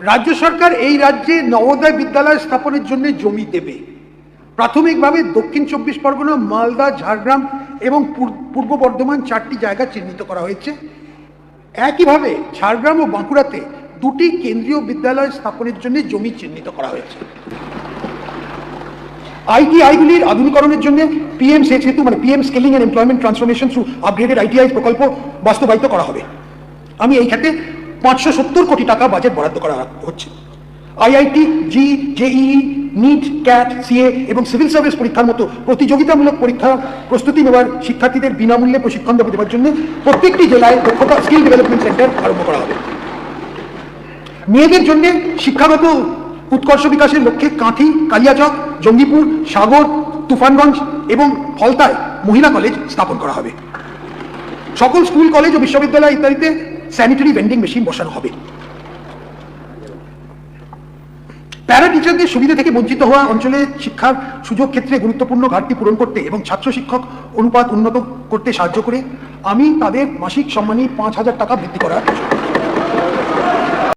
রাজ্য সরকার এই রাজ্যে নবোদয় বিদ্যালয় স্থাপনের জন্য জমি দেবে। প্রাথমিকভাবে দক্ষিণ চব্বিশ পরগনা, মালদা, ঝাড়গ্রাম এবং পূর্ব বর্ধমান 4টি জায়গা চিহ্নিত করা হয়েছে। একইভাবে ঝাড়গ্রাম ও বাঁকুড়াতে 2টি কেন্দ্রীয় বিদ্যালয় স্থাপনের জন্য জমি চিহ্নিত করা হয়েছে। আইটিআইগুলির আধুনিকরণের জন্য পিএম সেতু মানে PM skilling and employment transformation through upgraded ITI প্রকল্প বাস্তবায়িত করা হবে। আমি এই ক্ষেত্রে 570 কোটি টাকা বাজেট বরাদ্দ করা হচ্ছে। IIT, JEE, NEET, CAT, CA এবং সিভিল সার্ভিস পরীক্ষার মতো প্রতিযোগিতামূলক পরীক্ষা প্রস্তুতি নেওয়ার শিক্ষার্থীদের বিনামূল্যে প্রশিক্ষণ দেওয়ার জন্য প্রত্যেকটি জেলায় দক্ষতা স্কিল ডেভেলপমেন্ট সেন্টার আরম্ভ করা হবে। মেয়েদের জন্য শিক্ষাগত উৎকর্ষ বিকাশের লক্ষ্যে কাঁথি, কালিয়াচক, জঙ্গিপুর, সাগর, তুফানগঞ্জ এবং ফলতায় মহিলা কলেজ স্থাপন করা হবে। সকল স্কুল, কলেজ ও বিশ্ববিদ্যালয় ইত্যাদিতে স্যানিটারি ভেন্ডিং মেশিন বসানো হবে। প্যারা টিচারদের সুবিধা থেকে বঞ্চিত হওয়া অঞ্চলে শিক্ষার সুযোগ ক্ষেত্রে গুরুত্বপূর্ণ ঘাটতি পূরণ করতে এবং ছাত্র শিক্ষক অনুপাত উন্নত করতে সাহায্য করে আমি তাদের মাসিক সম্মানী 5,000 টাকা বৃদ্ধি করার